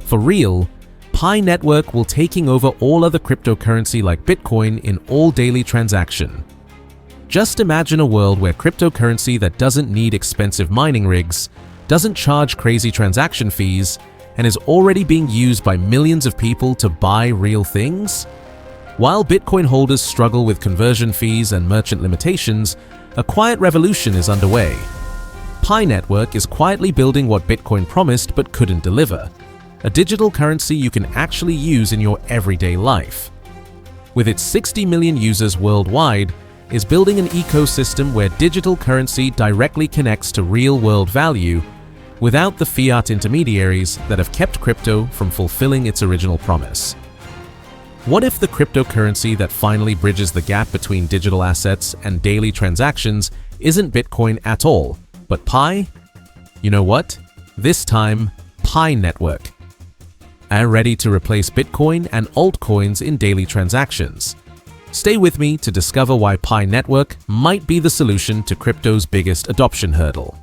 For real, Pi Network will taking over all other cryptocurrency like Bitcoin in all daily transaction. Just imagine a world where cryptocurrency that doesn't need expensive mining rigs, doesn't charge crazy transaction fees, and is already being used by millions of people to buy real things? While Bitcoin holders struggle with conversion fees and merchant limitations, a quiet revolution is underway. Pi Network is quietly building what Bitcoin promised but couldn't deliver: a digital currency you can actually use in your everyday life. With its 60 million users worldwide, is building an ecosystem where digital currency directly connects to real-world value without the fiat intermediaries that have kept crypto from fulfilling its original promise. What if the cryptocurrency that finally bridges the gap between digital assets and daily transactions isn't Bitcoin at all, but Pi? You know what? This time, Pi Network. Are ready to replace Bitcoin and altcoins in daily transactions. Stay with me to discover why Pi Network might be the solution to crypto's biggest adoption hurdle.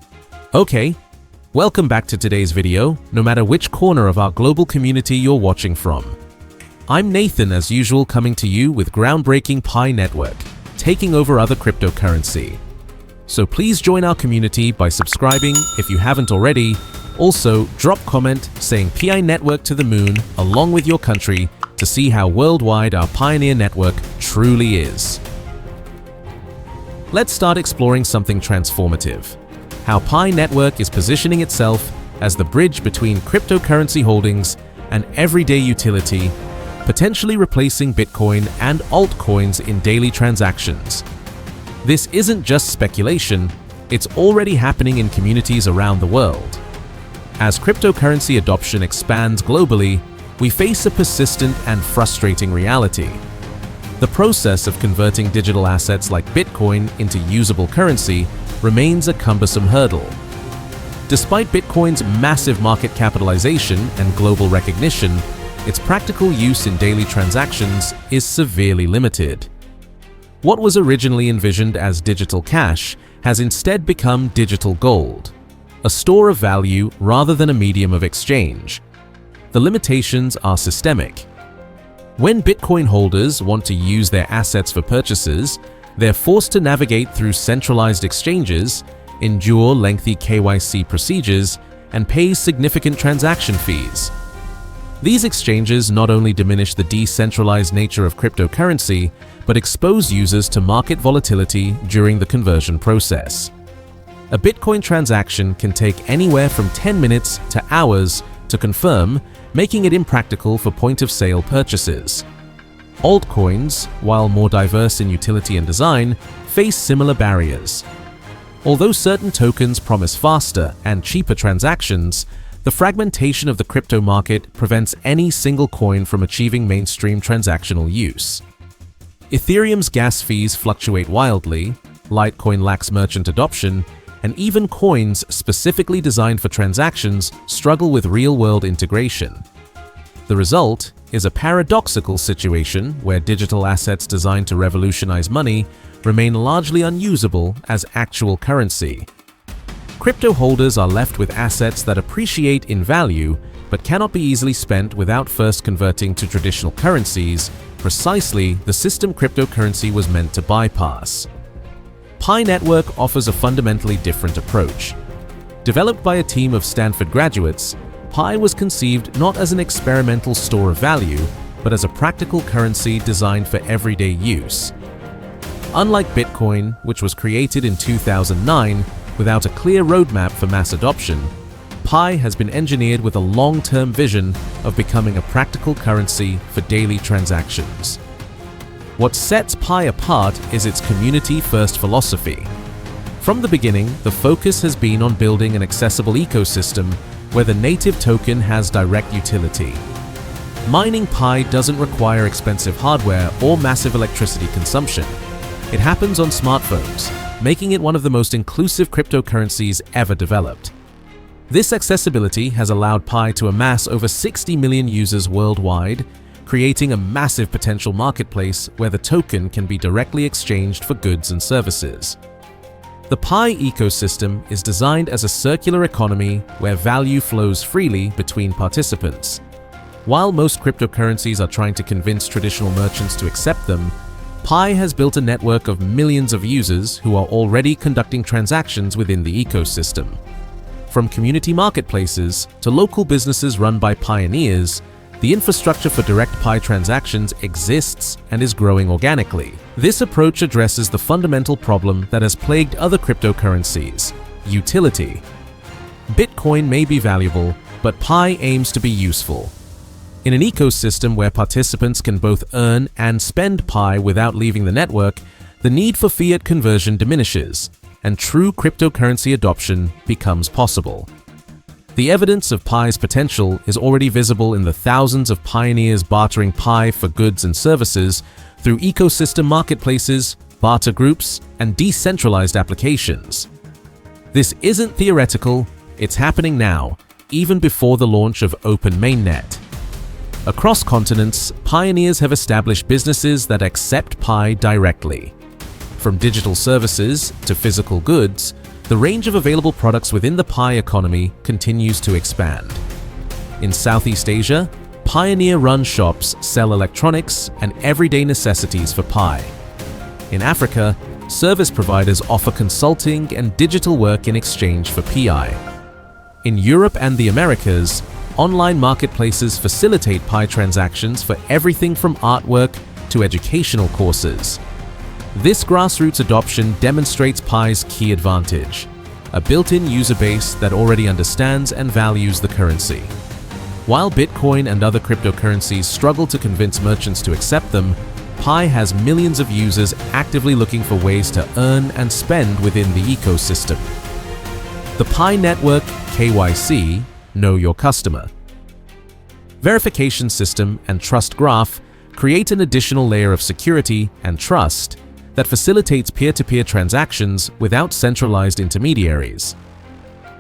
Okay, welcome back to today's video, no matter which corner of our global community you're watching from. I'm Nathan, as usual, coming to you with groundbreaking Pi Network, taking over other cryptocurrency. So please join our community by subscribing if you haven't already. Also, drop comment saying PI Network to the moon along with your country to see how worldwide our pioneer network truly is. Let's start exploring something transformative: how Pi Network is positioning itself as the bridge between cryptocurrency holdings and everyday utility, potentially replacing Bitcoin and altcoins in daily transactions. This isn't just speculation, it's already happening in communities around the world. As cryptocurrency adoption expands globally, we face a persistent and frustrating reality. The process of converting digital assets like Bitcoin into usable currency remains a cumbersome hurdle. Despite Bitcoin's massive market capitalization and global recognition, its practical use in daily transactions is severely limited. What was originally envisioned as digital cash has instead become digital gold, a store of value rather than a medium of exchange. The limitations are systemic. When Bitcoin holders want to use their assets for purchases, they're forced to navigate through centralized exchanges, endure lengthy KYC procedures, and pay significant transaction fees. These exchanges not only diminish the decentralized nature of cryptocurrency, but expose users to market volatility during the conversion process. A Bitcoin transaction can take anywhere from 10 minutes to hours to confirm, making it impractical for point-of-sale purchases. Altcoins, while more diverse in utility and design, face similar barriers. Although certain tokens promise faster and cheaper transactions, the fragmentation of the crypto market prevents any single coin from achieving mainstream transactional use. Ethereum's gas fees fluctuate wildly, Litecoin lacks merchant adoption, and even coins specifically designed for transactions struggle with real-world integration. The result is a paradoxical situation where digital assets designed to revolutionize money remain largely unusable as actual currency. Crypto holders are left with assets that appreciate in value but cannot be easily spent without first converting to traditional currencies, precisely the system cryptocurrency was meant to bypass. Pi Network offers a fundamentally different approach. Developed by a team of Stanford graduates, Pi was conceived not as an experimental store of value, but as a practical currency designed for everyday use. Unlike Bitcoin, which was created in 2009 without a clear roadmap for mass adoption, Pi has been engineered with a long-term vision of becoming a practical currency for daily transactions. What sets Pi apart is its community-first philosophy. From the beginning, the focus has been on building an accessible ecosystem where the native token has direct utility. Mining Pi doesn't require expensive hardware or massive electricity consumption. It happens on smartphones, making it one of the most inclusive cryptocurrencies ever developed. This accessibility has allowed Pi to amass over 60 million users worldwide, creating a massive potential marketplace where the token can be directly exchanged for goods and services. The Pi ecosystem is designed as a circular economy where value flows freely between participants. While most cryptocurrencies are trying to convince traditional merchants to accept them, Pi has built a network of millions of users who are already conducting transactions within the ecosystem. From community marketplaces to local businesses run by pioneers, the infrastructure for direct Pi transactions exists and is growing organically. This approach addresses the fundamental problem that has plagued other cryptocurrencies: utility. Bitcoin may be valuable, but Pi aims to be useful. In an ecosystem where participants can both earn and spend Pi without leaving the network, the need for fiat conversion diminishes, and true cryptocurrency adoption becomes possible. The evidence of Pi's potential is already visible in the thousands of pioneers bartering Pi for goods and services through ecosystem marketplaces, barter groups, and decentralized applications. This isn't theoretical, it's happening now, even before the launch of Open Mainnet. Across continents, pioneers have established businesses that accept Pi directly. From digital services to physical goods, the range of available products within the Pi economy continues to expand. In Southeast Asia, pioneer-run shops sell electronics and everyday necessities for Pi. In Africa, service providers offer consulting and digital work in exchange for Pi. In Europe and the Americas, online marketplaces facilitate Pi transactions for everything from artwork to educational courses. This grassroots adoption demonstrates Pi's key advantage: a built-in user base that already understands and values the currency. While Bitcoin and other cryptocurrencies struggle to convince merchants to accept them, Pi has millions of users actively looking for ways to earn and spend within the ecosystem. The Pi Network KYC, Know Your Customer, verification system and trust graph create an additional layer of security and trust that facilitates peer-to-peer transactions without centralized intermediaries.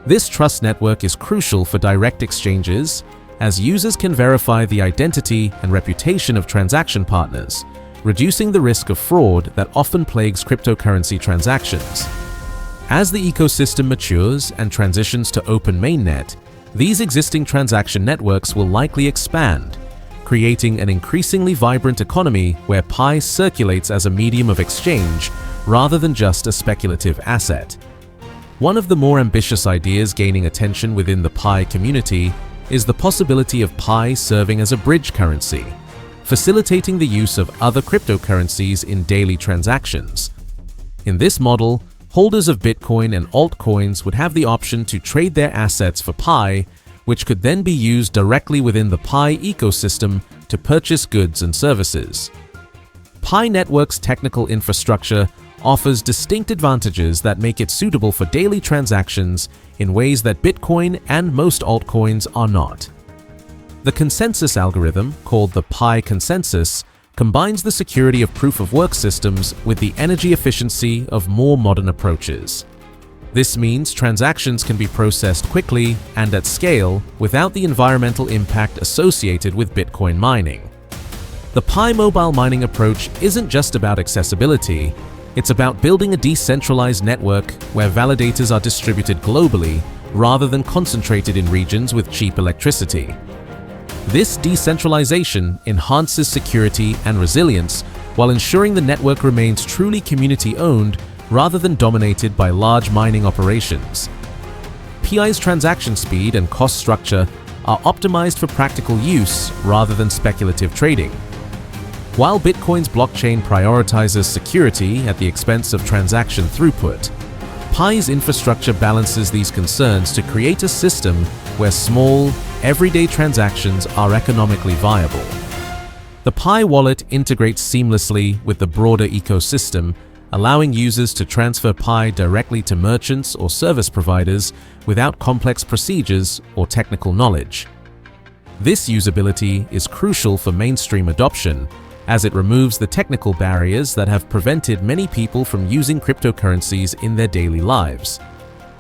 This trust network is crucial for direct exchanges, as users can verify the identity and reputation of transaction partners, reducing the risk of fraud that often plagues cryptocurrency transactions. As the ecosystem matures and transitions to Open Mainnet, these existing transaction networks will likely expand, creating an increasingly vibrant economy where Pi circulates as a medium of exchange rather than just a speculative asset. One of the more ambitious ideas gaining attention within the Pi community is the possibility of Pi serving as a bridge currency, facilitating the use of other cryptocurrencies in daily transactions. In this model, holders of Bitcoin and altcoins would have the option to trade their assets for Pi, which could then be used directly within the Pi ecosystem to purchase goods and services. Pi Network's technical infrastructure offers distinct advantages that make it suitable for daily transactions in ways that Bitcoin and most altcoins are not. The consensus algorithm, called the Pi consensus, combines the security of proof-of-work systems with the energy efficiency of more modern approaches. This means transactions can be processed quickly and at scale without the environmental impact associated with Bitcoin mining. The Pi mobile mining approach isn't just about accessibility, it's about building a decentralized network where validators are distributed globally rather than concentrated in regions with cheap electricity. This decentralization enhances security and resilience while ensuring the network remains truly community-owned rather than dominated by large mining operations. Pi's transaction speed and cost structure are optimized for practical use rather than speculative trading. While Bitcoin's blockchain prioritizes security at the expense of transaction throughput, Pi's infrastructure balances these concerns to create a system where small, everyday transactions are economically viable. The Pi wallet integrates seamlessly with the broader ecosystem, allowing users to transfer Pi directly to merchants or service providers without complex procedures or technical knowledge. This usability is crucial for mainstream adoption, as it removes the technical barriers that have prevented many people from using cryptocurrencies in their daily lives.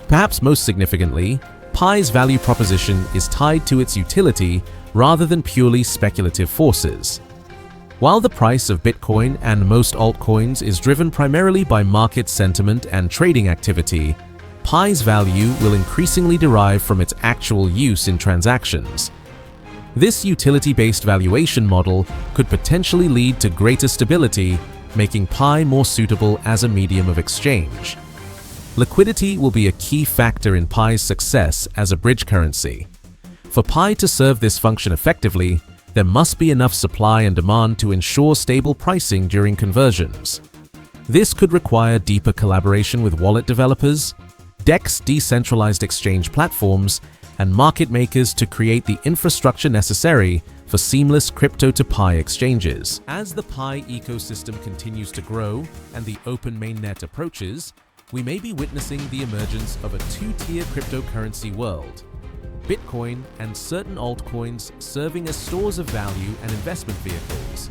Perhaps most significantly, Pi's value proposition is tied to its utility rather than purely speculative forces. While the price of Bitcoin and most altcoins is driven primarily by market sentiment and trading activity, Pi's value will increasingly derive from its actual use in transactions. This utility-based valuation model could potentially lead to greater stability, making Pi more suitable as a medium of exchange. Liquidity will be a key factor in Pi's success as a bridge currency. For Pi to serve this function effectively, there must be enough supply and demand to ensure stable pricing during conversions. This could require deeper collaboration with wallet developers, DEX decentralized exchange platforms, and market makers to create the infrastructure necessary for seamless crypto-to-Pi exchanges. As the Pi ecosystem continues to grow and the open mainnet approaches, we may be witnessing the emergence of a two-tier cryptocurrency world. Bitcoin and certain altcoins serving as stores of value and investment vehicles,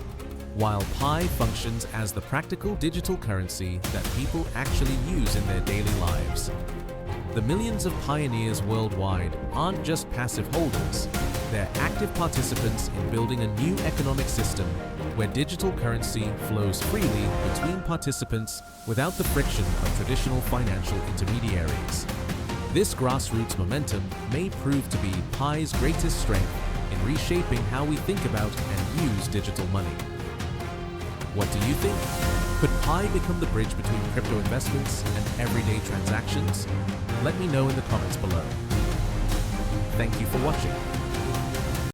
while Pi functions as the practical digital currency that people actually use in their daily lives. The millions of pioneers worldwide aren't just passive holders, they're active participants in building a new economic system where digital currency flows freely between participants without the friction of traditional financial intermediaries. This grassroots momentum may prove to be Pi's greatest strength in reshaping how we think about and use digital money. What do you think? Could Pi become the bridge between crypto investments and everyday transactions? Let me know in the comments below. Thank you for watching.